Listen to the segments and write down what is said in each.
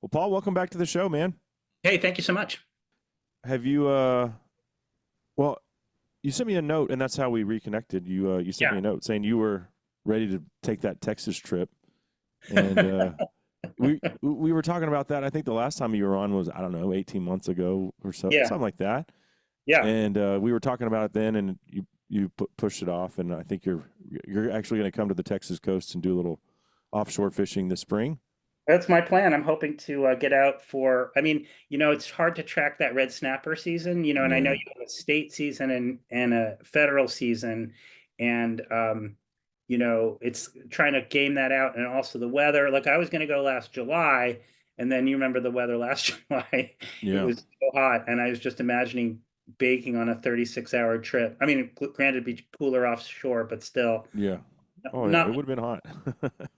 Well, Paul, welcome back to the show, man. Hey, thank you so much. Have you well, you sent me a note and that's how we reconnected. You sent me Yeah. a note saying you were ready to take that Texas trip and we were talking about that. I think the last time you were on was, I don't know, 18 months ago or so, Yeah. something like that. Yeah. And we were talking about it then and you pushed it off, and I think you're actually going to come to the Texas coast and do a little offshore fishing this spring. That's my plan. I'm hoping to get out for, it's hard to track that red snapper season, and I know Yeah. you have a state season and a federal season. And, it's trying to game that out. And also the weather. Like I was going to go last July, and then you remember the weather last July. It Yeah. was so hot. And I was just imagining baking on a 36-hour trip. I mean, granted, be cooler offshore, but still. Yeah. Oh, yeah, it Not would have been hot.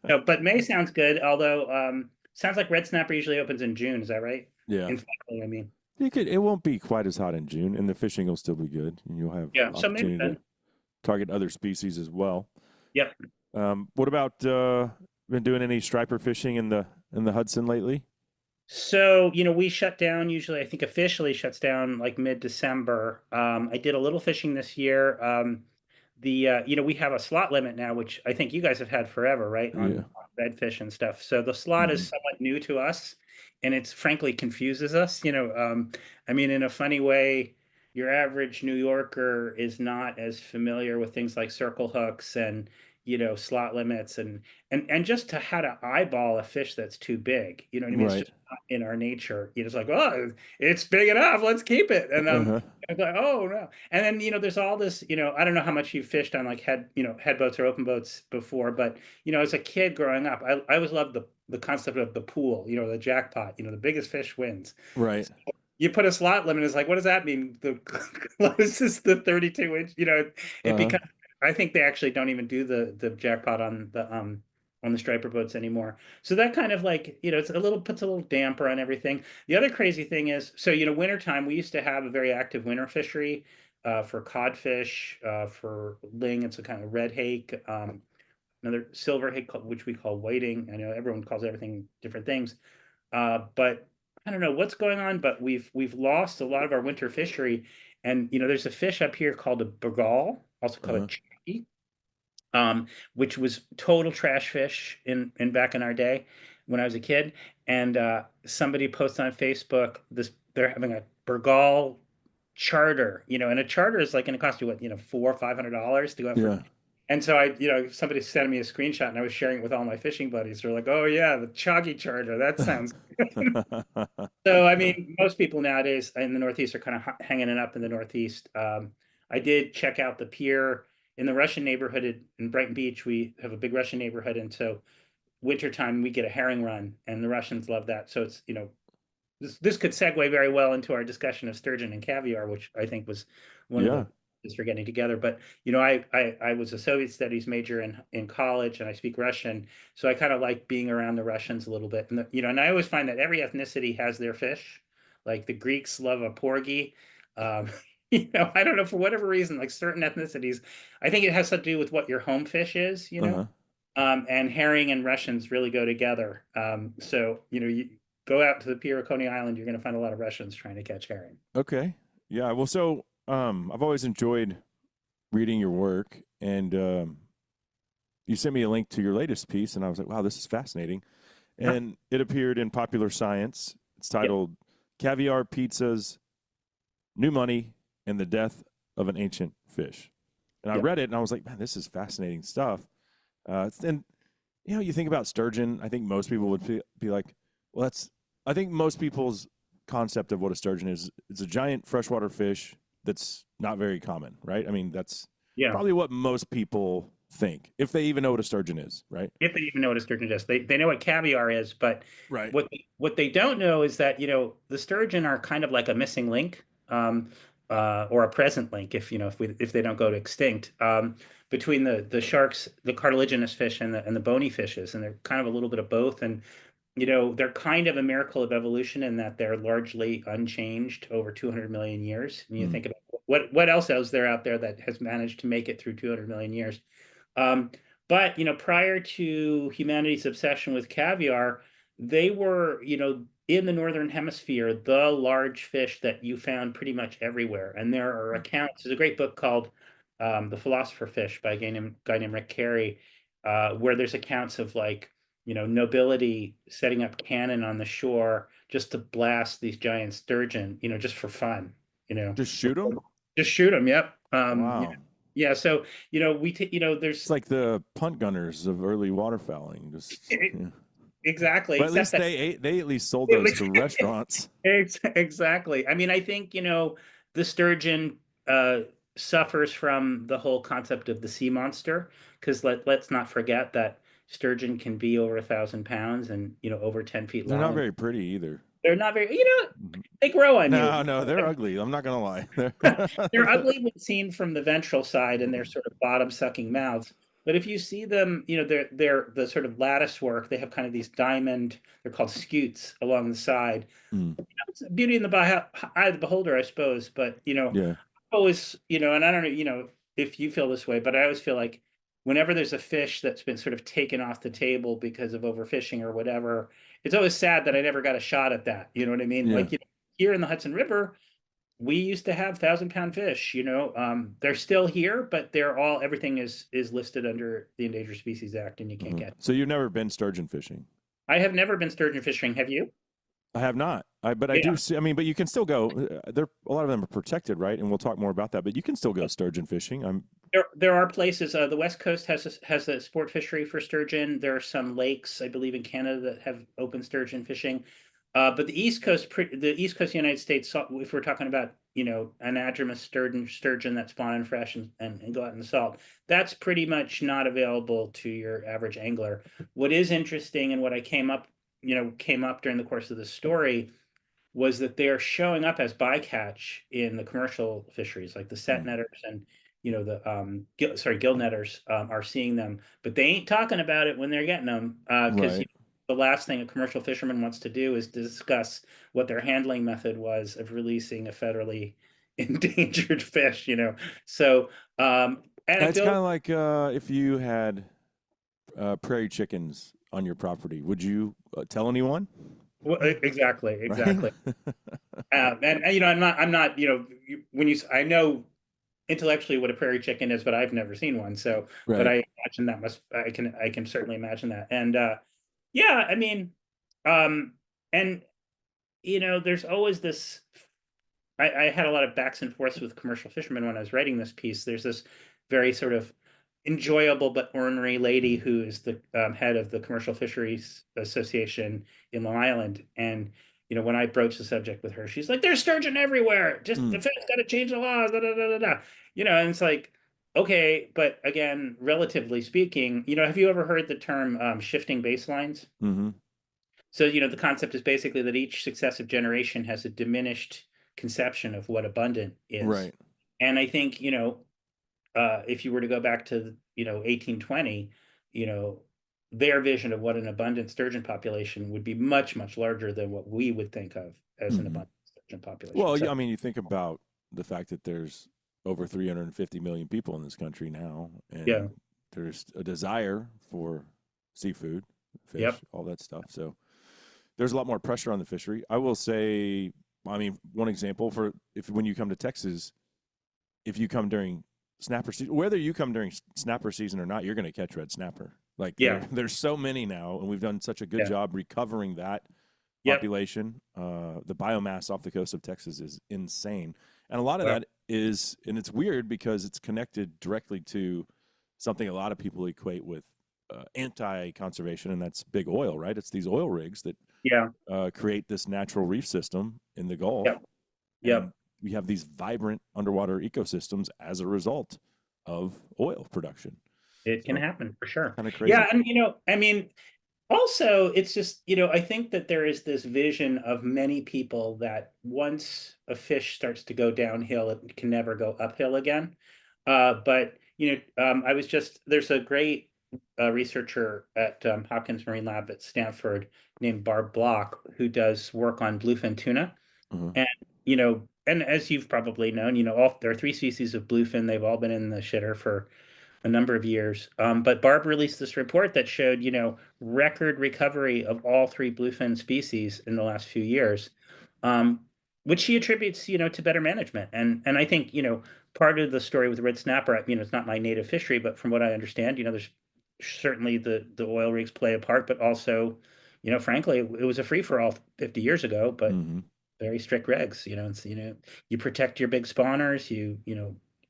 No, but May sounds good. Although, sounds like red snapper usually opens in June. Is that right? Yeah. In February, I mean. It won't be quite as hot in June, and the fishing will still be good, and you'll have Yeah. So maybe opportunity to then. target other species as well. Yep. What about been doing any striper fishing in the Hudson lately? So, we shut down usually, I think officially shuts down like mid-December. I did a little fishing this year. We have a slot limit now, which I think you guys have had forever, right? Yeah. On redfish and stuff. So the slot Hmm. is somewhat new to us, and it's frankly confuses us. In a funny way, your average New Yorker is not as familiar with things like circle hooks and slot limits and just to how to eyeball a fish that's too big. You know what I mean? It's Right. just not in our nature. You're just like, oh, it's big enough. Let's keep it. And Uh-huh. I was like, oh no. And then, there's all this, I don't know how much you've fished on like head boats or open boats before, but as a kid growing up, I always loved the concept of the pool, the jackpot, the biggest fish wins. Right. You put a slot limit, it's like, what does that mean? The closest the 32 inch, it Uh-huh. becomes, I think they actually don't even do the jackpot on the striper boats anymore. So that kind of like, it's a little puts a little damper on everything. The other crazy thing is, so wintertime, we used to have a very active winter fishery for codfish, for ling, it's a kind of red hake, another silver hake, which we call whiting. I know everyone calls everything different things. But I don't know what's going on, but we've lost a lot of our winter fishery. And there's a fish up here called a bergal, also called a Uh-huh. chatty, which was total trash fish in back in our day when I was a kid. And somebody posted on Facebook this they're having a bergal charter, and a charter is like going to cost you what, $400 or $500 to go out for. Yeah. And so somebody sent me a screenshot and I was sharing it with all my fishing buddies. They're like, oh yeah, the choggy charter. That sounds so. Most people nowadays in the Northeast are kind of hanging it up in the Northeast. I did check out the pier in the Russian neighborhood in Brighton Beach. We have a big Russian neighborhood. And so wintertime, we get a herring run and the Russians love that. So it's, this could segue very well into our discussion of sturgeon and caviar, which I think was one of Yeah. the is for getting together. But I was a Soviet studies major in college, and I speak Russian, so I kind of like being around the Russians a little bit. And and I always find that every ethnicity has their fish. Like the Greeks love a porgy. Um, I don't know for whatever reason, like certain ethnicities, I think it has to do with what your home fish is. Uh-huh. And herring and Russians really go together. So you go out to the pier of Coney Island, you're going to find a lot of Russians trying to catch herring. Okay. Yeah. Well, so I've always enjoyed reading your work, and you sent me a link to your latest piece, and I was like, wow, this is fascinating. Huh? And it appeared in Popular Science. It's Yep. titled Caviar Pizza's New Money and the Death of an Ancient Fish. And I Yep. read it and I was like, man, this is fascinating stuff. And, you think about sturgeon, I think most people would be like, well, I think most people's concept of what a sturgeon is, it's a giant freshwater fish that's not very common, right? I mean, that's Yeah. probably what most people think, if they even know what a sturgeon is, right? If they even know what a sturgeon is, they know what caviar is, but Right. what they don't know is that the sturgeon are kind of like a missing link, or a present link if if they don't go to extinct, between the sharks, the cartilaginous fish, and the bony fishes, and they're kind of a little bit of both. And they're kind of a miracle of evolution in that they're largely unchanged over 200 million years. And you Mm. think about what else is there out there that has managed to make it through 200 million years. Um, but prior to humanity's obsession with caviar, they were, in the northern hemisphere, the large fish that you found pretty much everywhere. And there are accounts. There's a great book called The Philosopher Fish by a guy named Rick Carey, where there's accounts of like, nobility setting up cannon on the shore just to blast these giant sturgeon, just for fun, Just shoot them. just shoot them. Yep. Wow. Yeah. So, It's there's like the punt gunners of early waterfowling. Just yeah. exactly, But at except least that they at least sold those to restaurants. exactly. I mean, I think, the sturgeon uh, suffers from the whole concept of the sea monster, because let's not forget that sturgeon can be over 1,000 pounds and, over 10 feet They're not long. very pretty either. They're not very, Mhm. they grow on you. No, no, they're ugly. I'm not gonna lie. They're ugly when seen from the ventral side and their sort of bottom sucking mouths. But if you see them, they're the sort of lattice work. They have kind of these diamond, they're called scutes along the side. Mm, It's beauty in the eye of the beholder, I suppose. But yeah. always, and I don't know, if you feel this way, but I always feel like whenever there's a fish that's been sort of taken off the table because of overfishing or whatever, it's always sad that I never got a shot at that. You know what I mean? Yeah. Like, here in the Hudson River, we used to have 1,000 pound fish. They're still here, but everything is listed under the Endangered Species Act, and you can't Mhm. get. So you've never been sturgeon fishing? I have never been sturgeon fishing. Have you? I have not. But I Yeah. do see. I mean, but you can still go. There, a lot of them are protected, right? And we'll talk more about that. But you can still go sturgeon fishing. I'm. There are places. The West Coast has a sport fishery for sturgeon. There are some lakes, I believe, in Canada that have open sturgeon fishing. But the East Coast United States, if we're talking about anadromous sturgeon that spawn in fresh and go out in the salt, that's pretty much not available to your average angler. What is interesting and what I came up during the course of the story was that they are showing up as bycatch in the commercial fisheries, like the set Mm, netters and gill netters are seeing them, but they ain't talking about it when they're getting them, because right. the last thing a commercial fisherman wants to do is discuss what their handling method was of releasing a federally endangered fish. So It's kind anecdote. of like if you had prairie chickens on your property, would you tell anyone? Exactly, Right. exactly. And I'm not when I know intellectually what a prairie chicken is, but I've never seen one. So, but Right. I imagine I can certainly imagine that. And yeah, I mean, um, and there's always this. I had a lot of backs and forths with commercial fishermen when I was writing this piece. There's this very sort of enjoyable but ornery lady who is the head of the Commercial Fisheries Association in Long Island, and when I broached the subject with her, she's like, "There's sturgeon everywhere. Just the Mm, Fed's got to change the laws." Da, da, da, da, da. And it's like, okay, but again, relatively speaking, have you ever heard the term shifting baselines? mm-hmm. So, the concept is basically that each successive generation has a diminished conception of what abundant is. Right. And I think, if you were to go back to, 1820, you know, their vision of what an abundant sturgeon population would be much, much larger than what we would think of as an Mm-hmm. abundant sturgeon population. Well, So, I mean, you think about the fact that there's over 350 million people in this country now, yeah, and there's a desire for seafood, yep, fish, all that stuff. So there's a lot more pressure on the fishery. I will say, I mean, one example for if when you come to Texas, if you come during snapper season, whether you come during snapper season or not, you're going to catch red snapper. Like yeah, there's so many now, and we've done such a good yeah, job recovering that yep, population. The biomass off the coast of Texas is insane, and a lot of well, that is, and it's weird because it's connected directly to something a lot of people equate with anti-conservation, and that's big oil, right? It's these oil rigs that yeah, create this natural reef system in the Gulf, yep, yep. and we have these vibrant underwater ecosystems as a result of oil production. It can So happen for sure. kind of Yeah, crazy. and I mean, also, it's just, I think that there is this vision of many people that once a fish starts to go downhill, it can never go uphill again. But, there's a great researcher at Hopkins Marine Lab at Stanford named Barb Block who does work on bluefin tuna. Uh-huh. And, and as you've probably known, there are three species of bluefin. They've all been in the shitter for a number of years. But Barb released this report that showed, record recovery of all three bluefin species in the last few years, um, which she attributes, to better management. And I think, part of the story with red snapper, it's not my native fishery, but from what I understand, there's certainly the oil rigs play a part, but also, frankly, it was a free for all 50 years ago, but Mm-hmm. very strict regs. You protect your big spawners.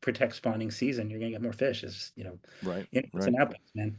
Protect spawning season. You're gonna get more fish. It's Right. inputs Right. and outputs,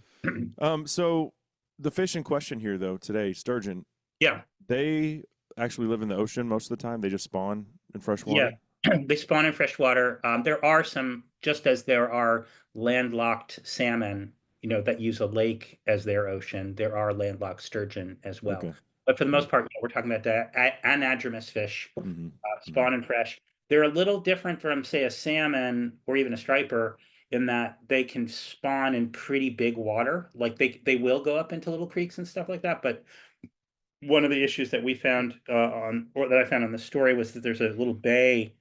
man. So the fish in question here, though, today, sturgeon, Yeah, they actually live in the ocean most of the time. They just spawn in fresh yeah. water. They spawn in fresh water. There are some, just as there are landlocked salmon, that use a lake as their ocean. There are landlocked sturgeon as well. Okay. But for the Yeah. most part, we're talking about the anadromous fish, Mm-hmm. Mm-hmm. spawn and fresh. They're a little different from, say, a salmon or even a striper in that they can spawn in pretty big water. Like they will go up into little creeks and stuff like that. But one of the issues that we found or that I found on the story was that there's a little bay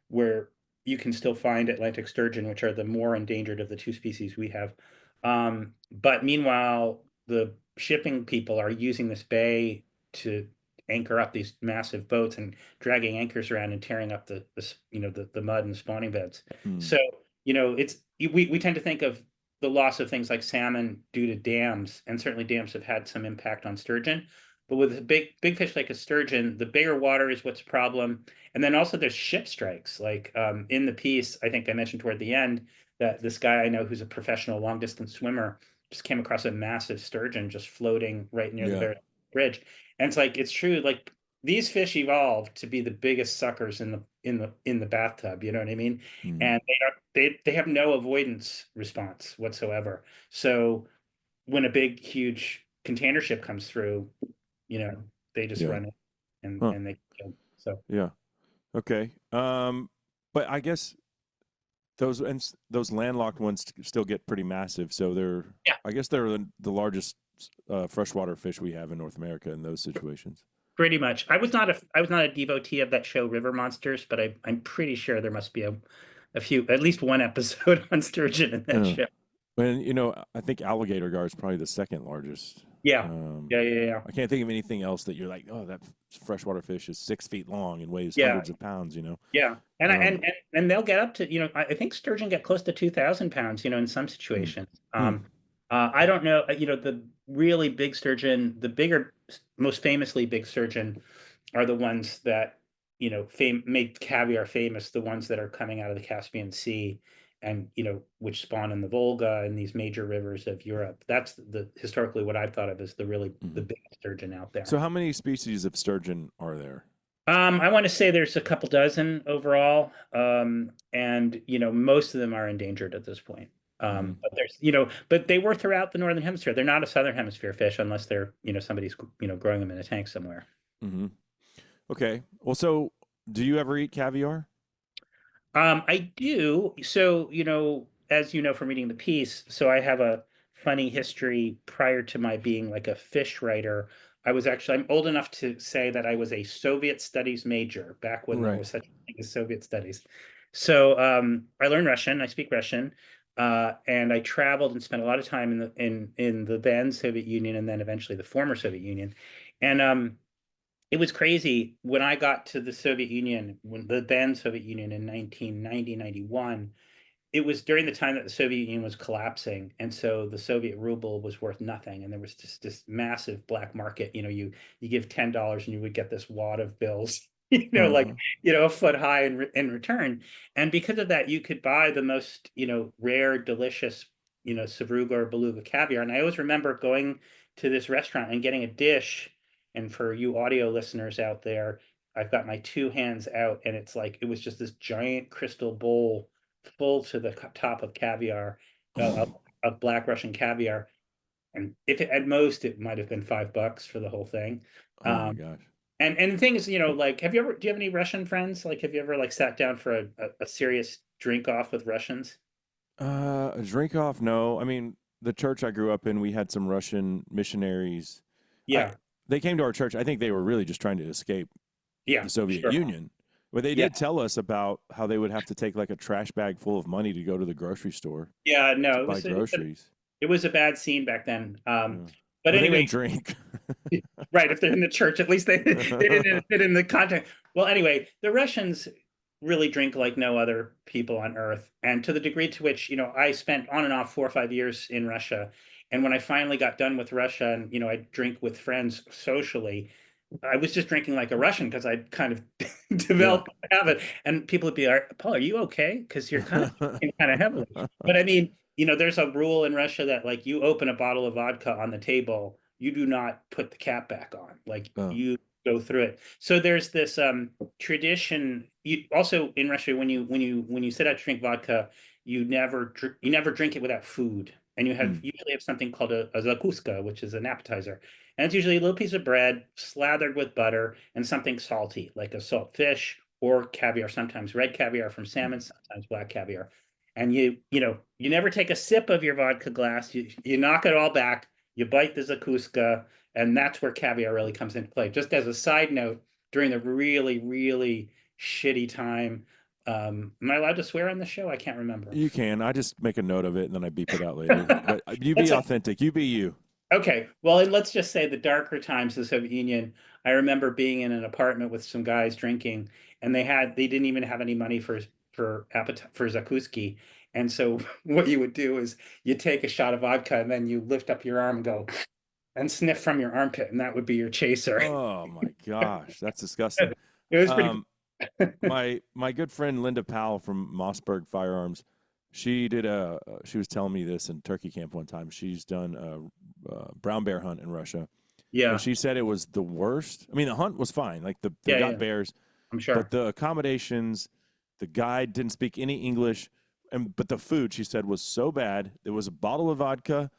where you can still find Atlantic sturgeon, which are the more endangered of the two species we have. But meanwhile, the shipping people are using this bay to anchor up these massive boats and dragging anchors around and tearing up the mud and spawning beds. Mm. So, it's we tend to think of the loss of things like salmon due to dams, and certainly dams have had some impact on sturgeon. But with a big fish like a sturgeon, the bigger water is what's a problem. And then also there's ship strikes. Like in the piece, I think I mentioned toward the end that this guy I know who's a professional long distance swimmer just came across a massive sturgeon just floating right near the Yeah. Barrett Bridge. And it's true, like these fish evolved to be the biggest suckers in the bathtub, you know what I mean? Mm. And they have no avoidance response whatsoever. So when a big, huge container ship comes through, you know, they just Yeah. run it and Huh. and they kill. So Yeah. Okay. But I guess those landlocked ones still get pretty massive. So yeah, I guess they're the largest freshwater fish we have in North America in those situations. pretty much. I was not a devotee of that show River Monsters, but I'm pretty sure there must be a few, at least one episode on sturgeon in that Uh, show. and I think alligator gar is probably the second largest. Yeah, Um, yeah, yeah, yeah, I can't think of anything else that you're like, oh, that freshwater fish is 6 feet long and weighs yeah, hundreds of pounds. yeah. And I, Um, and they'll get up to, I think sturgeon get close to 2,000 pounds, in some hmm, situations. hmm, I don't know, the really big sturgeon, the bigger, most famously big sturgeon are the ones that made caviar famous, the ones that are coming out of the Caspian Sea and which spawn in the Volga and these major rivers of Europe. That's the historically what I've thought of as the hmm. biggest sturgeon out there. So how many species of sturgeon are there? I want to say there's a couple dozen overall, and most of them are endangered at this point. Hmm. But they were throughout the northern hemisphere. They're not a southern hemisphere fish unless they're somebody's growing them in a tank somewhere. Hmm. Okay. Well, so do you ever eat caviar? I do. So, as you know from reading the piece, so I have a funny history prior to my being like a fish writer. I'm old enough to say that I was a Soviet studies major back when there Right. was such a thing as Soviet studies. So, I learned Russian, I speak Russian, and I traveled and spent a lot of time in the then Soviet Union and then eventually the former Soviet Union. And it was crazy when I got to the Soviet Union, when the then Soviet Union in 1990, 91. It was during the time that the Soviet Union was collapsing. And so the Soviet ruble was worth nothing. And there was just this massive black market. You give $10 and you would get this wad of bills, like, Uh-huh. a foot high in return. And because of that, you could buy the most, rare, delicious, Savruga or Beluga caviar. And I always remember going to this restaurant and getting a dish. And for you audio listeners out there, I've got my two hands out, and it's like it was just this giant crystal bowl full to the top of caviar, of Black Russian caviar. And if at most it might have been $5 for the whole thing. Oh my Um, gosh. and the thing is, like, do you have any Russian friends? Like, have you ever like sat down for a serious drink off with Russians? A drink off? No. I mean, the church I grew up in, we had some Russian missionaries. I Yeah, They came to our church. I think they were really just trying to escape yeah, the Soviet sure. Union. But they Yeah. did tell us about how they would have to take like a trash bag full of money to go to the grocery store Yeah, to no, buy groceries. it was a bad scene back then. Yeah. But But they anyway, didn't drink. right, if they're in the church, at least they didn't fit in the context. Well, anyway, the Russians really drink like no other people on earth. And to the degree to which, I spent on and off 4 or 5 years in Russia. And when I finally got done with Russia and, I drink with friends socially, I was just drinking like a Russian because I'd kind of Yeah. developed a habit. And people would be like, Paul, are you okay? Because you're kind of drinking kind of heavily. But I mean, there's a rule in Russia that like you open a bottle of vodka on the table, you do not put the cap back on. Like Oh. you go through it. So there's this tradition. You also in Russia when you set out to drink vodka, you never drink it without food. And you Hmm. usually have something called a zakuska, which is an appetizer. And it's usually a little piece of bread slathered with butter and something salty, like a salt fish or caviar, sometimes red caviar from salmon, sometimes black caviar. And you never take a sip of your vodka glass. You knock it all back, you bite the zakuska, and that's where caviar really comes into play. Just as a side note, during the really, really shitty time, am I allowed to swear on the show? I can't remember. You can. I just make a note of it and then I beep it out later. But you be That's authentic. You be you. Okay, well, and let's just say the darker times of the Soviet Union. I remember being in an apartment with some guys drinking, and they didn't even have any money for zakuski. And so what you would do is you take a shot of vodka and then you lift up your arm and go and sniff from your armpit, and that would be your chaser. Oh my gosh, that's disgusting. It was pretty. Um, my good friend Linda Powell from Mossberg Firearms, she was telling me this in turkey camp one time. She's done a brown bear hunt in Russia, and Yeah, she said it was the worst. I mean, the hunt was fine, like they yeah, got yeah. bears, I'm but sure. the accommodations, the guide didn't speak any English, but the food she said was so bad. There was a bottle of vodka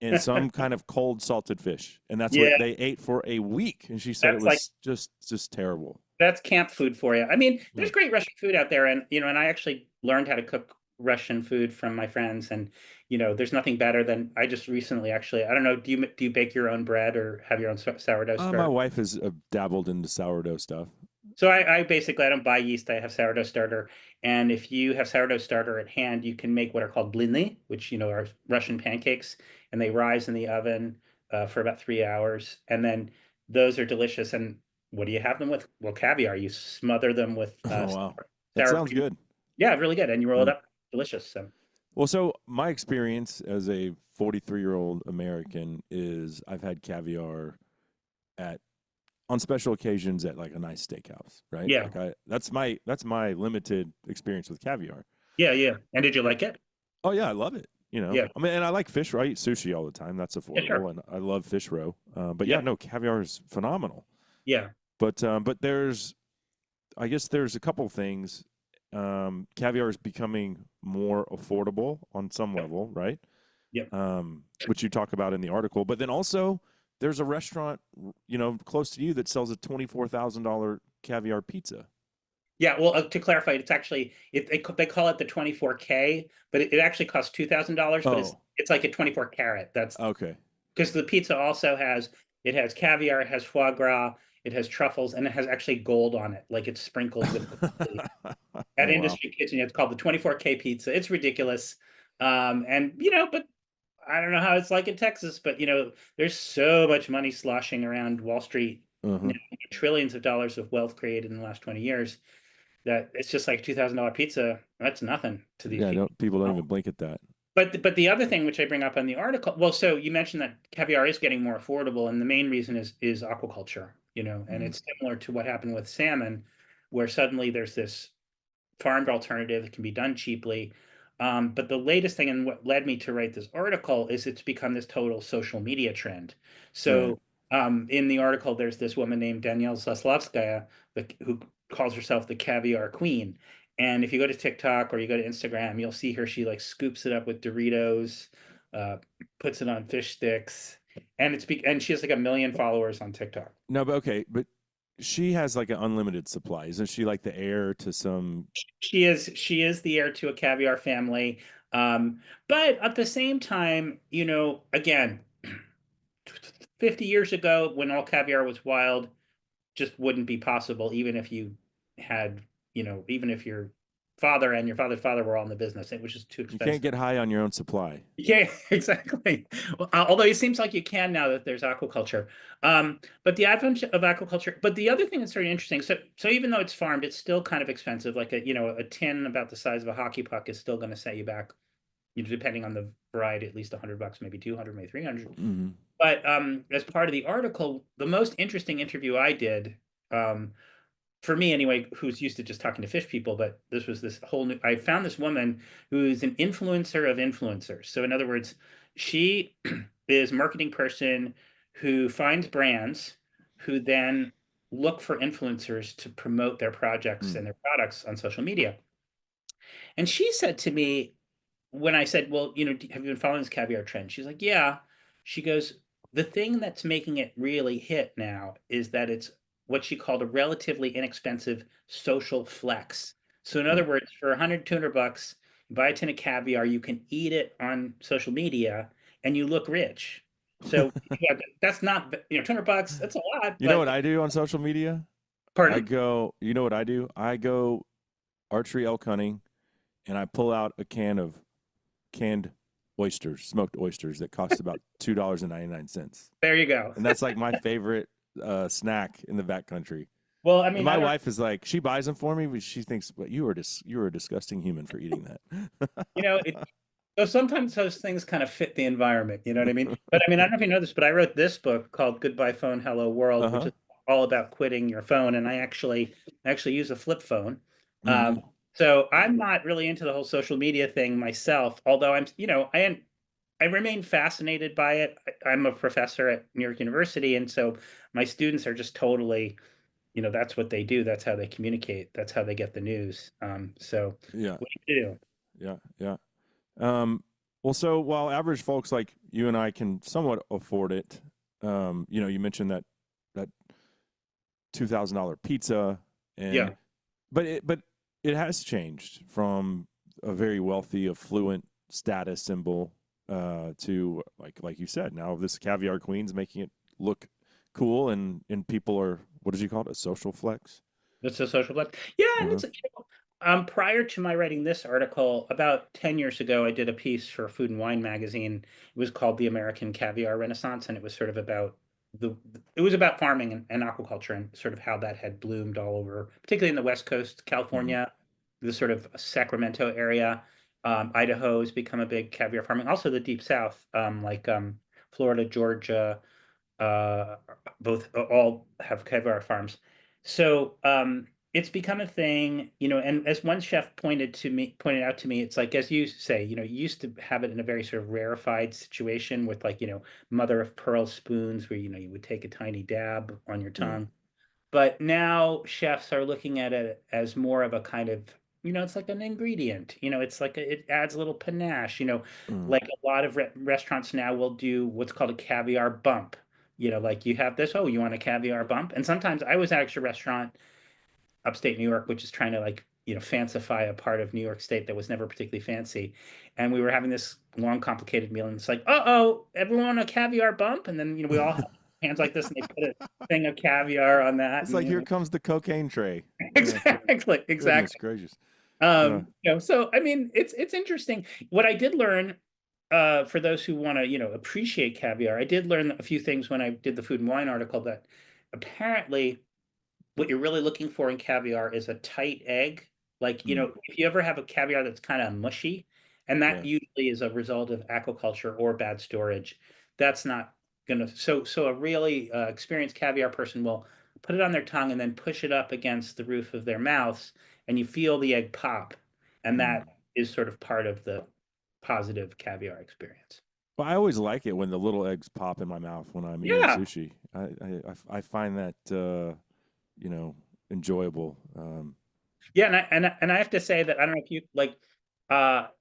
and some kind of cold salted fish, and that's what Yeah, they ate for a week. And she said it that's like was just terrible. that's camp food for you. I mean, Mm. there's great Russian food out there, and and I actually learned how to cook Russian food from my friends, and there's nothing better than I just recently actually. I don't know, do you bake your own bread or have your own sourdough My starter? wife has dabbled into sourdough stuff. So I basically I don't buy yeast. I have sourdough starter, and if you have sourdough starter at hand, you can make what are called blini, which are Russian pancakes, and they rise in the oven for about 3 hours, and then those are delicious. And what do you have them with? Well, caviar. You smother them with Oh wow, that sour sounds cream. good. Yeah, really good, and you roll it Mm. up. Delicious. So Well, so my experience as a 43-year-old American is I've had caviar at on special occasions at like a nice steakhouse, right? yeah, Like that's my limited experience with caviar. yeah, yeah. And did you Yeah. like it? Oh yeah, I love it. Yeah, I mean, and I like fish. I eat sushi all the time. That's yeah, sure. affordable, and I love fish roe. But yeah, Yep, no, caviar is phenomenal. yeah, But I guess there's a couple things. Caviar is becoming more affordable on some yep, level, right? yep. Which you talk about in the article. But then also, there's a restaurant, close to you that sells a $24,000 caviar pizza. Yeah, well, to clarify, it's actually they call it the 24K, but it actually costs $2,000, but it's Oh, it's like a 24 carat. That's okay. because the pizza also has caviar, it has foie gras, it has truffles, and it has actually gold on it, like it's sprinkled with gold. At Oh wow. Industry Kitchen, it's called the 24K pizza. It's ridiculous. And but I don't know how it's like in Texas, but there's so much money sloshing around Wall Street now, Uh-huh. trillions of dollars of wealth created in the last 20 years that it's just like $2,000 pizza. That's nothing to these Yeah, people. people don't Oh. even blink at that. But the other thing which I bring up in the article, well, so you mentioned that caviar is getting more affordable, and the main reason is aquaculture, and Mm. it's similar to what happened with salmon, where suddenly there's this farmed alternative that can be done cheaply. But the latest thing and what led me to write this article is it's become this total social media trend. Right. So in the article, there's this woman named Danielle Zaslavskaya who calls herself the caviar queen. And if you go to TikTok or you go to Instagram, you'll see her. She like scoops it up with Doritos, uh, puts it on fish sticks, and and she has like 1 million followers on TikTok. No, but okay, but she has like an unlimited supply. Isn't she like the heir to some She is the heir to a caviar family. But at the same time, again, 50 years ago when all caviar was wild, just wouldn't be possible, even if you had even if your father and your father's father were all in the business, it was just too You can't expensive. get high on your own supply. Yeah, exactly. Well, although it seems like you can now that there's aquaculture. But the advent of aquaculture, but the other thing that's very interesting, so even though it's farmed, it's still kind of expensive. Like a tin about the size of a hockey puck is still going to set you back, depending on the variety, at least $100, maybe 200, maybe 300. Hmm. But as part of the article, the most interesting interview I did, um, for me anyway, who's used to just talking to fish people, but this was this whole new, I found this woman who's an influencer of influencers. So in other words, she is a marketing person who finds brands who then look for influencers to promote their projects and their products on social media. And she said to me, when I said, well, have you been following this caviar trend? She's like, yeah. She goes, the thing that's making it really hit now is that it's what she called a relatively inexpensive social flex. So in Huh. other words, for 100, $200, you buy a tin of caviar, you can eat it on social media and you look rich. So yeah, that's not, $200, that's a lot, You know but what I do on social media? I pardon? go, you know what I do? I go archery elk hunting and I pull out a can of canned oysters, smoked oysters that cost about $2.99. There you go. And that's like my favorite snack in the backcountry. Well, I And mean, I my don't, wife is like, she buys them for me, but she thinks, "But you are a disgusting human for eating that." it, so sometimes those things kind of fit the environment, you know what I mean? But I mean, I don't know if you know this, but I wrote this book called Goodbye Phone, Hello World, Uh which huh. is all about quitting your phone. And I actually use a flip phone. Mm-hmm. So I'm not really into the whole social media thing myself, although I remain fascinated by it. I'm a professor at New York University, and so my students are just totally, that's what they do. That's how they communicate. That's how they get the news. So Yeah. what do you do? Yeah. Yeah. Um, well, so while average folks like you and I can somewhat afford it, you mentioned that $2,000 pizza, and Yeah. but it has changed from a very wealthy, affluent status symbol to like you said, now this caviar queen's making it look cool, and people are, what did you call it, a social flex? It's a social blend. Yeah, and Uh-huh. prior to my writing this article, about 10 years ago, I did a piece for Food and Wine magazine. It was called The American Caviar Renaissance, and it was sort of about it was about farming and aquaculture and sort of how that had bloomed all over, particularly in the West Coast, Mm-hmm. California, the sort of Sacramento area. Idaho has become a big caviar farming. Also the Deep South, like Florida, Georgia, uh, both all have caviar farms. So it's become a thing, and as one chef pointed out to me, it's like, as you say, you used to have it in a very sort of rarefied situation with like, mother of pearl spoons where, you would take a tiny dab on your Yeah. tongue. But now chefs are looking at it as more of a kind of, it's like an ingredient. It's like it adds a little panache. Mm. Like a lot of restaurants now will do what's called a caviar bump. Like you have this, oh, you want a caviar bump? And sometimes I was at a restaurant upstate New York, which is trying to like, fancify a part of New York State that was never particularly fancy. And we were having this long, complicated meal, and it's like, uh-oh, everyone want a caviar bump? And then, we all have hands like this, and they put a thing of caviar on that. It's And, like, here comes the cocaine tray. exactly, Goodness exactly. gracious. Uh, So I mean, it's interesting. What I did learn, for those who want to, appreciate caviar, I did learn a few things when I did the Food and Wine article, that apparently what you're really looking for in caviar is a tight egg. Like, mm, if you ever have a caviar that's kind of mushy, and that yeah. usually is a result of aquaculture or bad storage, that's not gonna. So a really experienced caviar person will put it on their tongue and then push it up against the roof of their mouths, and you feel the egg pop, and Mm. that is sort of part of the positive caviar experience. Well, I always like it when the little eggs pop in my mouth when I'm eating Yeah. sushi. I find that you know enjoyable. Yeah, and I have to say that I don't know if you like,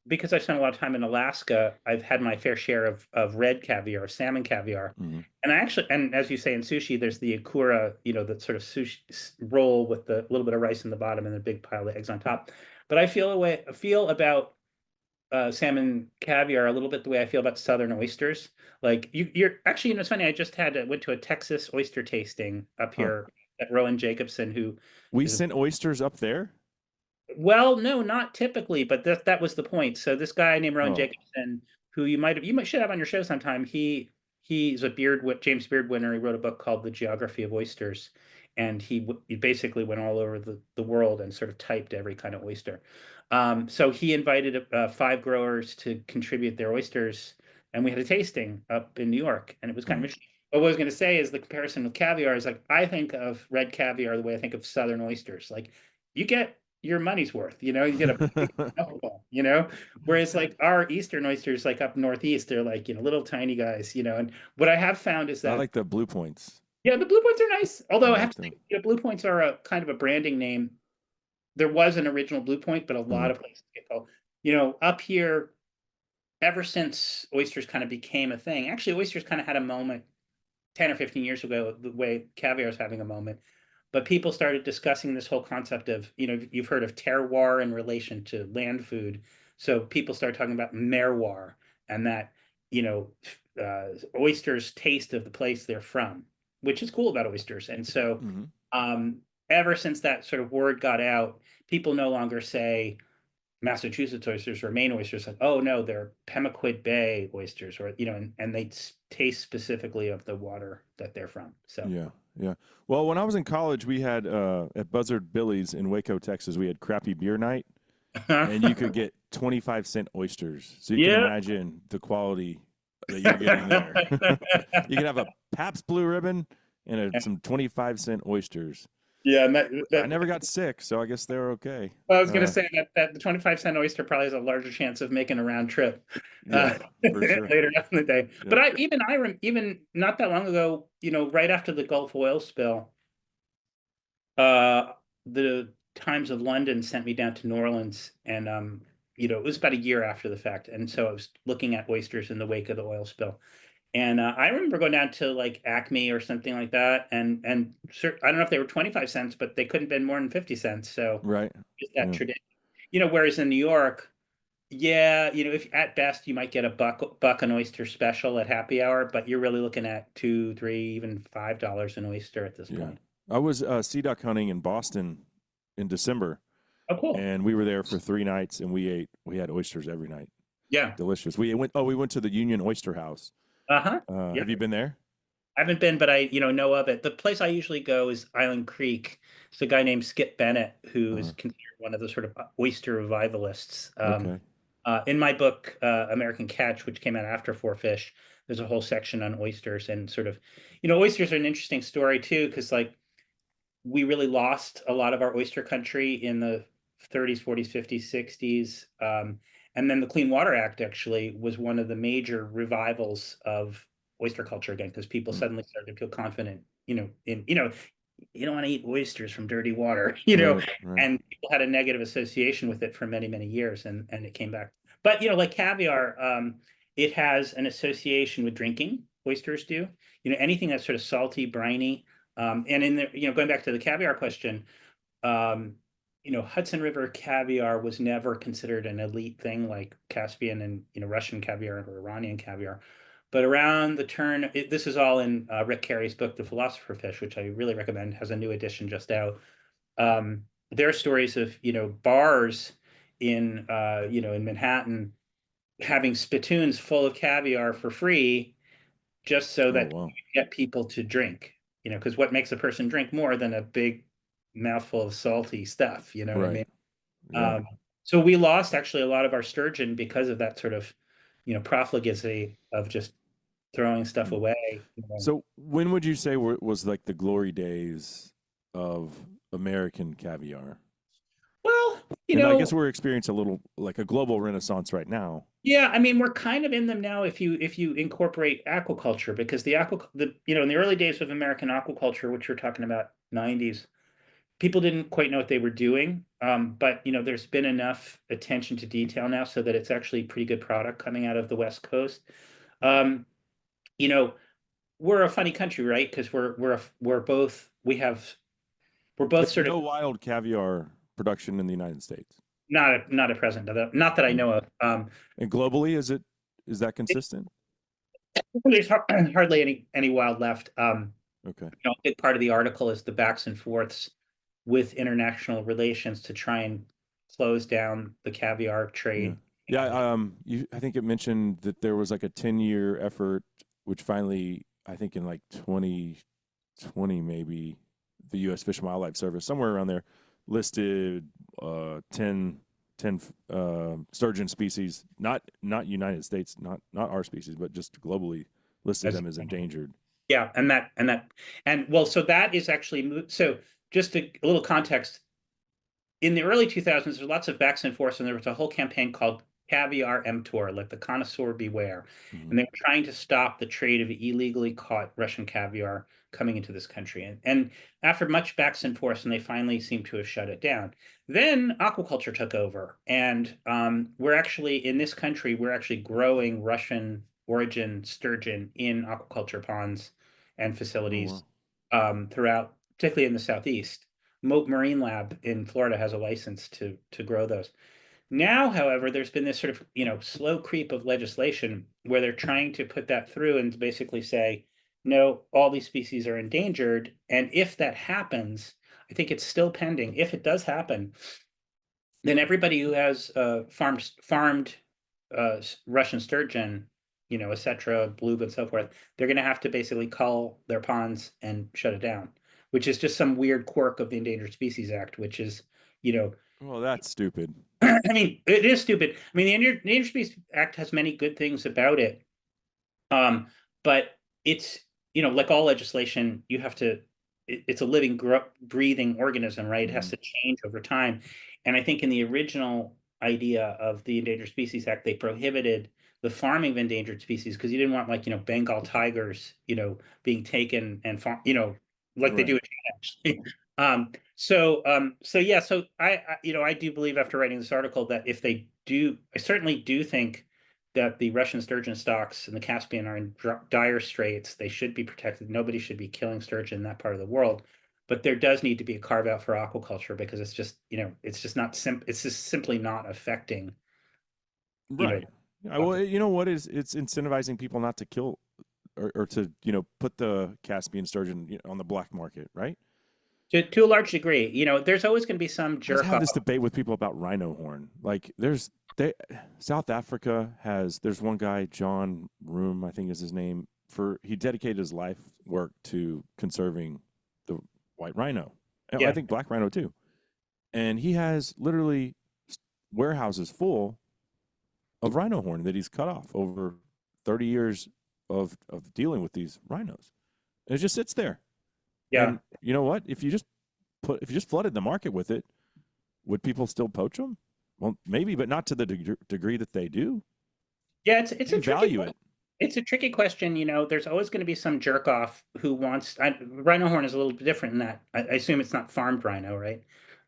because I've spent a lot of time in Alaska, I've had my fair share of red caviar, salmon caviar. Mhm. And I actually, and as you say in sushi, there's the akura, that sort of sushi roll with the little bit of rice in the bottom and a big pile of eggs on top. But I feel about salmon caviar a little bit the way I feel about southern oysters. Like you're actually, it's funny. I just went to a Texas oyster tasting up Huh. here at Rowan Jacobson, who We is a sent oysters up there. Well, no, not typically, but that was the point. So this guy named Rowan Oh, Jacobson, who you might should have on your show sometime. He's a James Beard winner. He wrote a book called The Geography of Oysters, and he basically went all over the world and sort of typed every kind of oyster. So he invited 5 growers to contribute their oysters, and we had a tasting up in New York, and it was kind of mm. interesting. But what I was going to say is the comparison with caviar is like I think of red caviar the way I think of southern oysters. Like you get your money's worth, you know, you get a big mouthful, you know, whereas like our eastern oysters, like up northeast, they're like, you know, little tiny guys, you know. And what I have found is I that, like the blue points. yeah, the blue points are nice. I Although I have like to them. say, you know, blue points are a kind of a branding name. There was an original blue point, but a lot Mm. of places get called, you know, up here, ever since oysters kind of became a thing. Actually, oysters kind of had a moment 10 or 15 years ago, the way caviar is having a moment. But people started discussing this whole concept of, you know, you've heard of terroir in relation to land food. So people started talking about merroir and that, you know, oysters taste of the place they're from, which is cool about oysters. And so Hmm. um, ever since that sort of word got out, people no longer say Massachusetts oysters or Maine oysters, like, oh no, they're Pemaquid Bay oysters, or you know, and they taste specifically of the water that they're from. So, Yeah, yeah. Well, when I was in college, we had at Buzzard Billy's in Waco, Texas, we had crappy beer night, and you could get 25-cent oysters. So you can yeah, imagine the quality that you're getting there. You can have a Pabst Blue Ribbon and some 25-cent oysters. yeah, and I never got sick, so I guess they're okay. well, I was going to say that the 25-cent oyster probably has a larger chance of making a round trip Yeah, for sure. later on in the day. But Yep. even not that long ago, you know, right after the Gulf oil spill, uh, the Times of London sent me down to New Orleans, and you know, it was about a year after the fact, and so I was looking at oysters in the wake of the oil spill. And I remember going down to like Acme or something like that, and I don't know if they were 25 cents, but they couldn't have been more than 50 cents. So Right. just that Yeah. tradition, you know. Whereas in New York, yeah, you know, if at best you might get a buck an oyster special at happy hour, but you're really looking at 2, 3, even $5 an oyster at this Yeah. point. I was sea duck hunting in Boston in December, Oh, cool. and we were there for 3 nights, and we had oysters every night. Yeah. Delicious. We went to the Union Oyster House. Uh-huh. Yeah. Have you been there? I haven't been, but I, you know of it. The place I usually go is Island Creek. It's a guy named Skip Bennett who is Uh, considered one of the sort of oyster revivalists. okay. In my book, American Catch, which came out after Four Fish, there's a whole section on oysters and sort of, you know, oysters are an interesting story too, because like we really lost a lot of our oyster country in the 30s, 40s, 50s, 60s. And then the Clean Water Act actually was one of the major revivals of oyster culture again, because people Hmm. suddenly started to feel confident, you know, you know, you don't want to eat oysters from dirty water, you know, Right. Right. and people had a negative association with it for many, many years, and it came back. But you know, like caviar, it has an association with drinking. Oysters do, you know, anything that's sort of salty, briny, and in the, you know, going back to the caviar question, um, you know, Hudson River caviar was never considered an elite thing like Caspian and, you know, Russian caviar or Iranian caviar. But around the turn, this is all in Rick Carey's book, The Philosopher Fish, which I really recommend, has a new edition just out. There are stories of, you know, bars in, you know, in Manhattan having spittoons full of caviar for free just so Oh that wow. you get people to drink, you know, because what makes a person drink more than a big mouthful of salty stuff, you know what I Right. mean? Yeah. Um, so we lost actually a lot of our sturgeon because of that sort of, you know, profligacy of just throwing stuff Hmm. away. You know. So when would you say was like the glory days of American caviar? Well, you And I guess know, we're experiencing a little like a global renaissance right now. yeah, I mean, we're kind of in them now if you incorporate aquaculture, because the you know, in the early days of American aquaculture, which we're talking about 90s, people didn't quite know what they were doing. But you know, there's been enough attention to detail now so that it's actually a pretty good product coming out of the West Coast. Um, you know, we're a funny country, right? Because we're both There's sort of no wild caviar production in the United States. not at present, not that I Mm. know of. And globally, is that consistent? There's hardly any wild left. Okay. You know, a big part of the article is the backs and forths with international relations to try and closed down the caviar Yeah. trade. Yeah. And I think it mentioned that there was like a 10-year effort, which finally, I think in like 2020, maybe the U.S. Fish and Wildlife Service, somewhere around there, listed 10, 10 sturgeon species, not United States, not our species, but just globally listed as them as endangered. yeah, and well, so that is actually so. Just a little context. In the early 2000s, there's lots of backs and forths, and there was a whole campaign called Caviar Tour, like the connoisseur beware. Mm-hmm. And they were trying to stop the trade of illegally caught Russian caviar coming into this country. And after much backs and forths, and they finally seemed to have shut it down. Then aquaculture took over. And we're actually, in this country, we're actually growing Russian origin sturgeon in aquaculture ponds and Oh facilities wow. throughout, particularly in the Southeast. Moat Marine Lab in Florida has a license to grow those. Now, however, there's been this sort of slow creep of legislation where they're trying to put that through and basically say, no, all these species are endangered. And if that happens, I think it's still pending. If it does happen, then everybody who has farmed Russian sturgeon, etc., blue and so forth, they're going to have to basically cull their ponds and shut it down, which is just some weird quirk of the Endangered Species Act, which is, you know, Well, that's stupid. I mean, it is stupid. I mean, the Endangered Species Act has many good things about it, but it's, like all legislation, you have to, it's a living, breathing organism, right? It has Mm-hmm. to change over time. And I think in the original idea of the Endangered Species Act, they prohibited the farming of endangered species because you didn't want, like, Bengal tigers, being taken and like they do Right. in China, actually. So yeah, so I do believe after writing this article that if they do, I certainly do think that the Russian sturgeon stocks in the Caspian are in dire straits. They should be protected. Nobody should be killing sturgeon in that part of the world. But there does need to be a carve out for aquaculture because it's just, it's just not it's just simply not affecting, you know, Right. Well, you know what is it's incentivizing people not to kill or to put the Caspian sturgeon on the black market, right? to a large degree. There's always going to be some I just jerk have off. this debate with people about rhino horn. Like, they South Africa there's one guy, John Room, I think is his name. He dedicated his life work to conserving the white rhino. I Yeah, think black rhino too. And he has literally warehouses full of rhino horn that he's cut off over 30 years of dealing with these rhinos. And it just sits there. yeah. And you know what? If you just flooded the market with it, would people still poach them? Well, maybe, but not to the degree that they do. Yeah, it's a They tricky value it. it's a tricky question. There's always going to be some jerk off who wants rhino horn is a little bit different in that I assume it's not farmed rhino, right?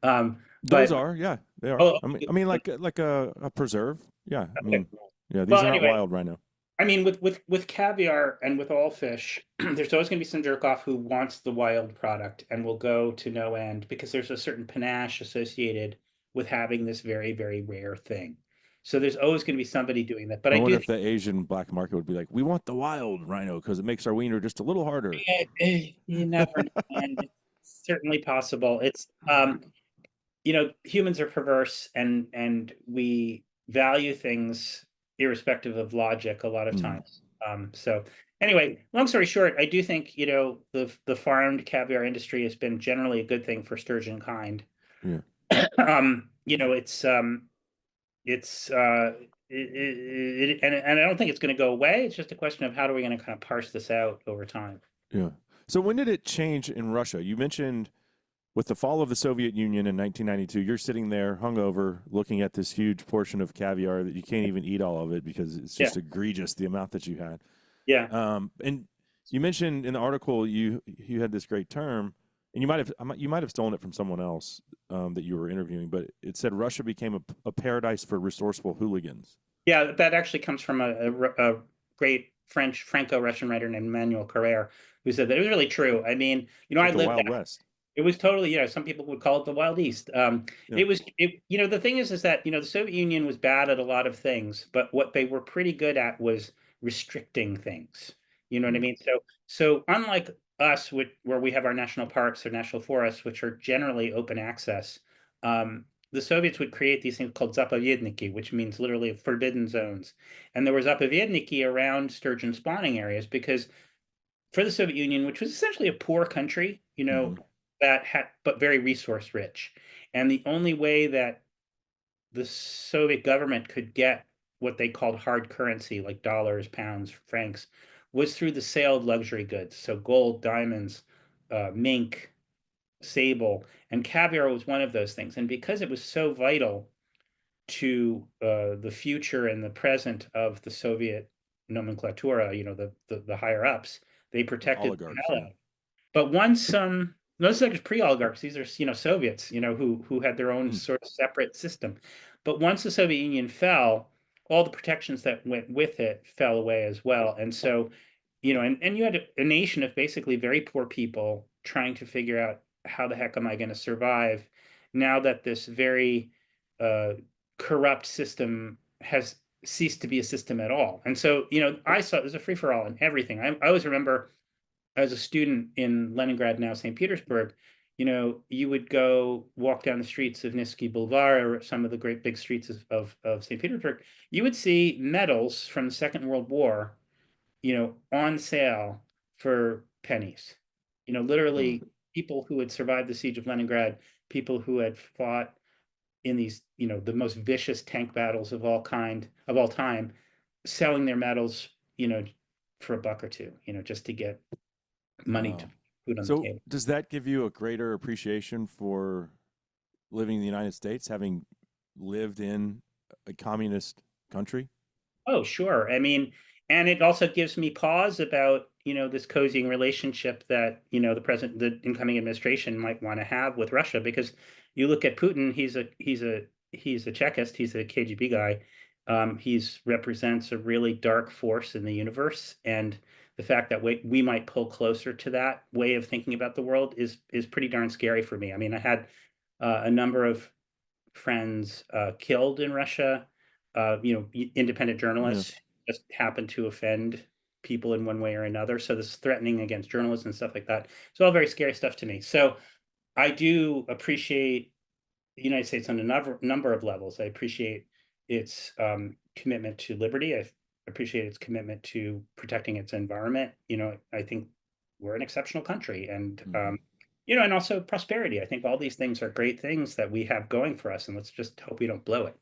Those But are, yeah, they are. oh, I mean, like a preserve. Yeah, I okay. mean, yeah, these Well, are not anyway, wild rhino. I mean, with caviar and with all fish, there's always going to be some jerk off who wants the wild product and will go to no end because there's a certain panache associated with having this very, very rare thing. So there's always going to be somebody doing that. But I I do wonder think if the Asian black market would be like, we want the wild rhino because it makes our wiener just a little harder. you never know. And it's certainly possible. It's humans are perverse and we value things irrespective of logic a lot of Mm, times. So anyway, long story short, I do think, the farmed caviar industry has been generally a good thing for sturgeon kind. yeah, It's and I don't think it's going to go away. It's just a question of how are we going to kind of parse this out over time. yeah. So when did it change in Russia? You mentioned with the fall of the Soviet Union in 1992, you're sitting there hungover looking at this huge portion of caviar that you can't even eat all of it because it's Yeah. just egregious the amount that you had. Yeah. And you mentioned in the article you had this great term, and you might have stolen it from someone else that you were interviewing, but it said Russia became a paradise for resourceful hooligans. Yeah, that actually comes from a great French Franco-Russian writer named Emmanuel Carrère, who said that it was really true. I mean, I Like the lived Wild that. West. It was totally, some people would call it the Wild East. Yeah. The thing is that, the Soviet Union was bad at a lot of things, but what they were pretty good at was restricting things. You know what I Mm, mean? So unlike us, where we have our national parks or national forests, which are generally open access, the Soviets would create these things called zapovedniki, which means literally forbidden zones. And there were zapovedniki around sturgeon spawning areas because for the Soviet Union, which was essentially a poor country, Hmm. that had, but very resource rich. And the only way that the Soviet government could get what they called hard currency, like dollars, pounds, francs, was through the sale of luxury goods. So gold, diamonds, mink, sable, and caviar was one of those things. And because it was so vital to the future and the present of the Soviet nomenclatura, the higher ups, they protected the Oligarchs, hell yeah. out of it. But once no, this is not just pre-oligarchs, these are Soviets, who had their own Mm. sort of separate system. But once the Soviet Union fell, all the protections that went with it fell away as well. And so, and you had a nation of basically very poor people trying to figure out how the heck am I going to survive now that this very uh, corrupt system has ceased to be a system at all. And so, I saw there's a free for all in everything. I always remember as a student in Leningrad, now St. Petersburg, you would go walk down the streets of Nevsky Boulevard or some of the great big streets of St. Petersburg. You would see medals from the Second World War, on sale for pennies. Huh. Literally people who had survived the siege of Leningrad, people who had fought in these, the most vicious tank battles of all time, selling their medals, for a buck or two, just to get money to Wow. put on the So table. does that give you a greater appreciation for living in the United States, having lived in a communist country? Oh, sure. I mean, and it also gives me pause about, this cozying relationship that, the incoming administration might want to have with Russia, because you look at Putin, he's a Chekist, he's a KGB guy. He's represents a really dark force in the universe, and the fact that we might pull closer to that way of thinking about the world is pretty darn scary for me. I mean, I had a number of friends killed in Russia. Independent Yeah. journalists just happen to offend people in one way or another. So this threatening against journalists and stuff like that. It's all very scary stuff to me. So I do appreciate the United States on a number of levels. I appreciate its commitment to liberty. I appreciate its commitment to protecting its environment. I think we're an exceptional country, and Hmm. and also prosperity. I think all these things are great things that we have going for us, and let's just hope we don't blow it.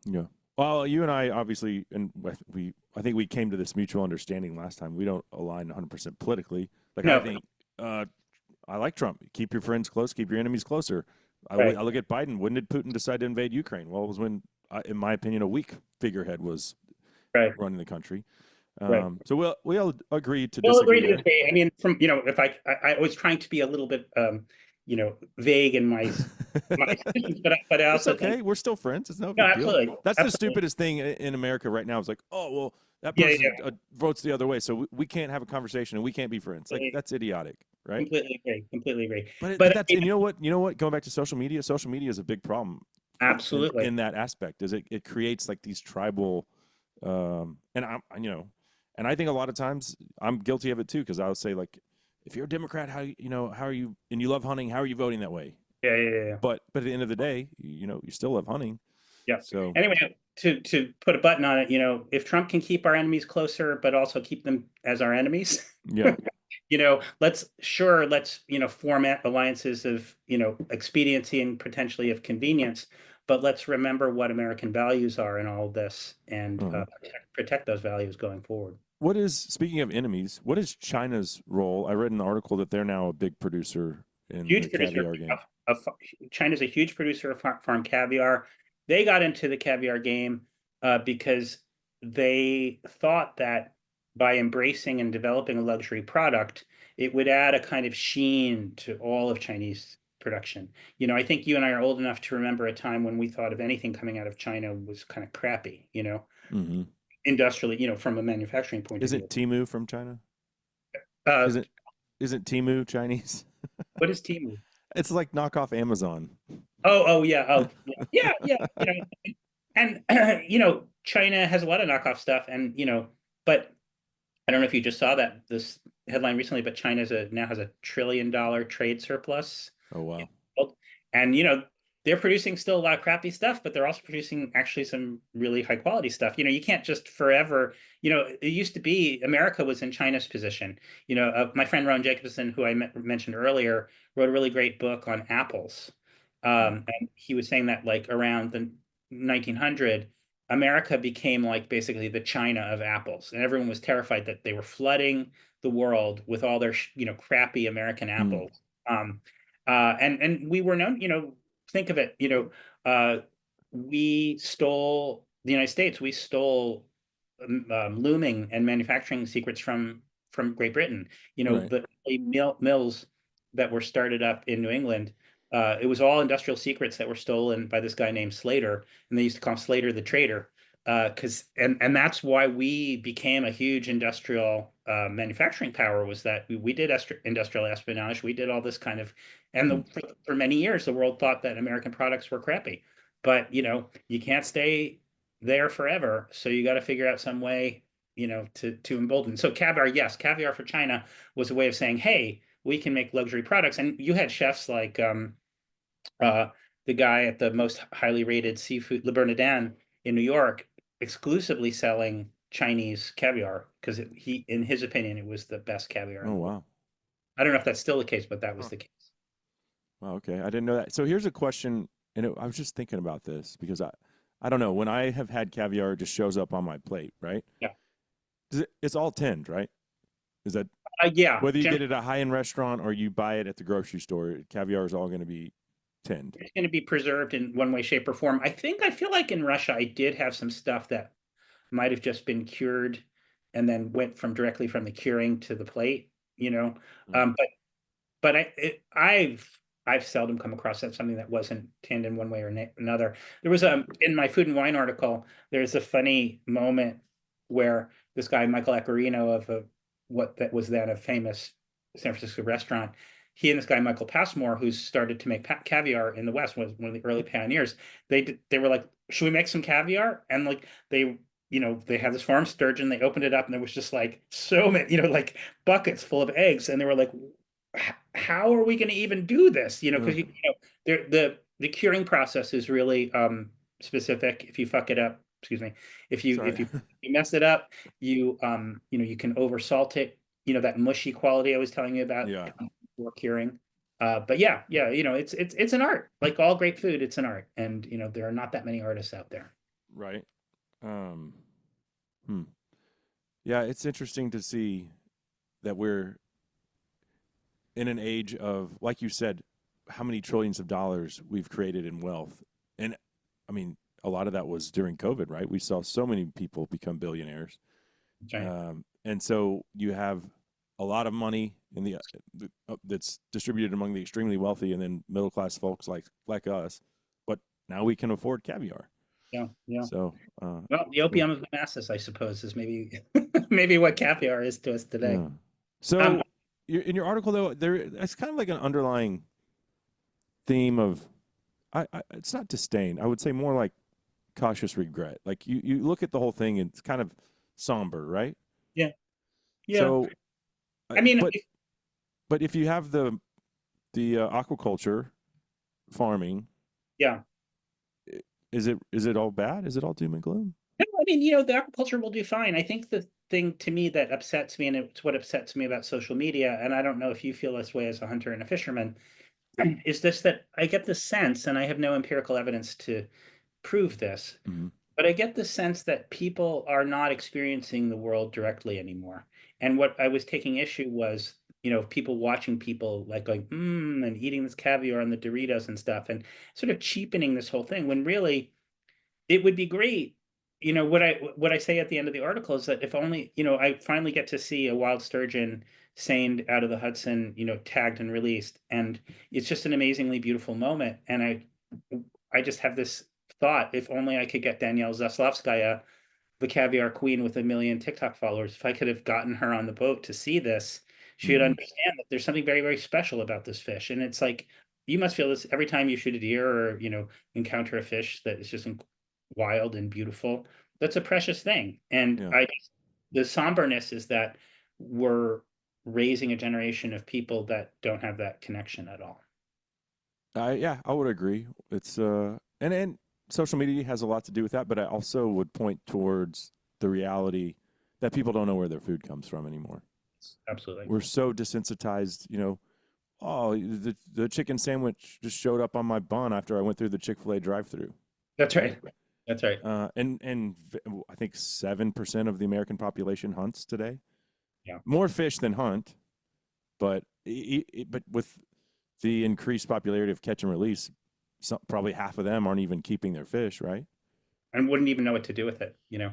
Yeah. Well, you and I obviously, and I think we came to this mutual understanding last time. We don't align 100% politically. Like I No, think, I like Trump. Keep your friends close, keep your enemies closer. right, I look at Biden. When did Putin decide to invade Ukraine? Well, it was when, in my opinion, a weak figurehead was right, running the country. right. So we all agree to We'll agree disagree to there. agree. I mean, from if I was trying to be a little bit vague in my statements, but I It's also think okay. We're still friends. It's no no, big deal. absolutely, That's the absolutely, stupidest thing in America right now. Is like, oh well, that yeah, person yeah, votes the other way, so we can't have a conversation and we can't be friends. Like completely, that's idiotic, right? completely agree, completely agree. But But I that's, mean, and you know what? Going back to social media, social media is a big problem absolutely, in that aspect. Is it creates like these tribal, and and I think a lot of times I'm guilty of it too because I'll say like, if you're a Democrat, how are you, and you love hunting, how are you voting that way? yeah, yeah, yeah, yeah. But at the end of the day, you still love hunting. Yeah. So Anyway, to put a button on it, if Trump can keep our enemies closer, but also keep them as our enemies, yeah. let's format alliances of expediency and potentially of convenience, but let's remember what American values are in all of this and Uh-huh. protect those values going forward. What is, speaking of enemies, what is China's role? I read in the article that they're now a big producer in the Huge producer caviar game. of China's a huge producer of farm caviar. They got into the caviar game because they thought that by embracing and developing a luxury product, it would add a kind of sheen to all of Chinese production. I think you and I are old enough to remember a time when we thought of anything coming out of China was kind of crappy, Hmm. industrially, from a manufacturing point of view. Isn't Timu from China? Uh, Isn't isn't Timu Chinese? what is Temu? It's like knockoff Amazon. Oh, yeah. Oh, yeah, yeah, yeah. And China has a lot of knockoff stuff, and but I don't know if you just saw that this headline recently, but China's now has $1 trillion trade surplus. Oh wow. And they're producing still a lot of crappy stuff, but they're also producing actually some really high quality stuff. You can't just forever, it used to be America was in China's position. My friend Ron Jacobson, who I mentioned earlier, wrote a really great book on apples. Mm. And he was saying that like around the 1900, America became like basically the China of apples, and everyone was terrified that they were flooding the world with all their, crappy American Mm. apples. And we were known, think of it, we stole the United States. We stole looming and manufacturing secrets from Great Britain. Right. The mills that were started up in New England. It was all industrial secrets that were stolen by this guy named Slater, and they used to call him Slater the Traitor. And that's why we became a huge industrial manufacturing power, was that we did industrial espionage. We did all this kind of, and Mm. for many years, the world thought that American products were crappy. But you can't stay there forever, so you got to figure out some way, to embolden. So caviar, yes, caviar for China was a way of saying, hey, we can make luxury products. And you had chefs like uh, the guy at the most highly rated seafood, Le Bernardin in New York, exclusively selling Chinese caviar because he, in his opinion, it was the best caviar in Oh the world. wow. I don't know if that's still the case, but that was Huh. the case. Wow, okay, I didn't know that. So here's a question, and I was just thinking about this because I don't know, when I have had caviar, it just shows up on my plate, right? Yeah. It's all tinned, right? Is that Yeah. whether you get Generally, it at a high-end restaurant or you buy it at the grocery store, caviar is all going to be tinned. it's going to be preserved in one way, shape, or form. I feel like in Russia, I did have some stuff that might have just been cured and then went from directly from the curing to the plate, you know. Mm. But I've seldom come across that, something that wasn't tinned in one way or another. There was Mm. in my food and wine article, there's a funny moment where this guy Michael Accarino of what that was then a famous San Francisco restaurant, he and this guy Michael Passmore, who started to make caviar in the West, was one of the early pioneers. They were like, should we make some caviar? And like they had this farm sturgeon. They opened it up, and there was just like so many, like buckets full of eggs, and they were like, how are we going to even do this? Because the curing process is really specific. If you fuck it up, excuse me, if Sorry. you mess it up, you can over salt it. That mushy quality I was telling you about Yeah. for curing. But yeah, it's an art. Like all great food, it's an art, and there are not that many artists out there. Right. Um, hmm. Yeah, it's interesting to see that we're in an age of, like you said, how many trillions of dollars we've created in wealth. And I mean, a lot of that was during COVID, right? We saw so many people become billionaires. Right. And so you have a lot of money in that's distributed among the extremely wealthy and then middle class folks like us. But now we can afford caviar. Yeah. So, Well, the yeah. opium of the masses, I suppose, is maybe maybe what caviar is to us today. Yeah. Um, So, in your article, though, it's kind of like an underlying theme of, it's not disdain. I would say more like cautious regret. Like you look at the whole thing and it's kind of somber, right? yeah, yeah. So, I mean, but if you have the aquaculture farming, yeah. is it all bad? Is it all doom and gloom? No, I mean, the agriculture will do fine. I think the thing to me that upsets me, and it's what upsets me about social media, and I don't know if you feel this way as a hunter and a fisherman, is this that I get the sense, and I have no empirical evidence to prove this, Mm-hmm. but I get the sense that people are not experiencing the world directly anymore. And what I was taking issue was, people watching people like going, and eating this caviar and the Doritos and stuff, and sort of cheapening this whole thing when really it would be great. What I say at the end of the article is that if only, I finally get to see a wild sturgeon seined out of the Hudson, tagged and released. And it's just an amazingly beautiful moment. And I just have this thought, if only I could get Danielle Zaslavskaya, the caviar queen with 1 million TikTok followers, if I could have gotten her on the boat to see this, she would Mm-hmm. understand that there's something very, very special about this fish. And it's like you must feel this every time you shoot a deer or encounter a fish that is just wild and beautiful. That's a precious thing. And Yeah. the somberness is that we're raising a generation of people that don't have that connection at all. Yeah, I would agree. It's and social media has a lot to do with that, but I also would point towards the reality that people don't know where their food comes from anymore. Absolutely. We're so desensitized, you know. Oh, the chicken sandwich just showed up on my bun after I went through the Chick-fil-A drive-through, That's right? right. That's right. I think 7% of the American population hunts today. Yeah. More fish than hunt, but but with the increased popularity of catch and release, probably half of them aren't even keeping their fish, right? And wouldn't even know what to do with it, Yeah.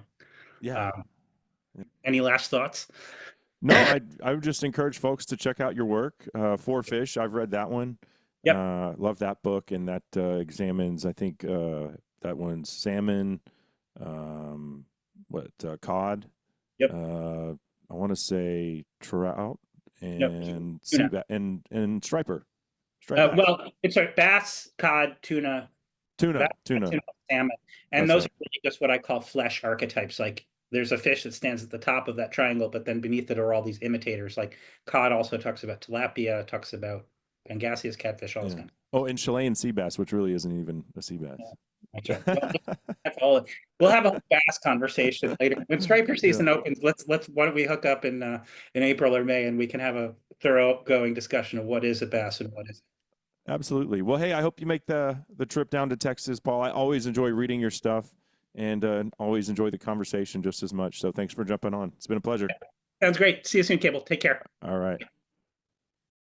Um, any last thoughts? No, I would just encourage folks to check out your work. For Fish, I've read that one. Yep. Love that book, and that examines, I think, that one's salmon, cod. Yep. Uh, I want to say trout Yep. and sea Tuna. ba- and striped bass, Well, it's a bass, cod, tuna, bass, tuna. tuna, salmon, and That's those right. are really just what I call flesh archetypes. Like there's a fish that stands at the top of that triangle, but then beneath it are all these imitators. Like cod also talks about tilapia, talks about Pangasius catfish, all this Yeah. kind of. Oh, and Chilean sea bass, which really isn't even a sea Yeah, bass. that's right. Well, that's all. We'll have a whole bass conversation later when striper Yeah. season opens. Let's why don't we hook up in April or May and we can have a thorough going discussion of what is a bass and what isn't. Absolutely. Well, hey, I hope you make the trip down to Texas, Paul. I always enjoy reading your stuff and always enjoy the conversation just as much. So thanks for jumping on. It's been a pleasure. Sounds great. See you soon, Cable. Take care. All right.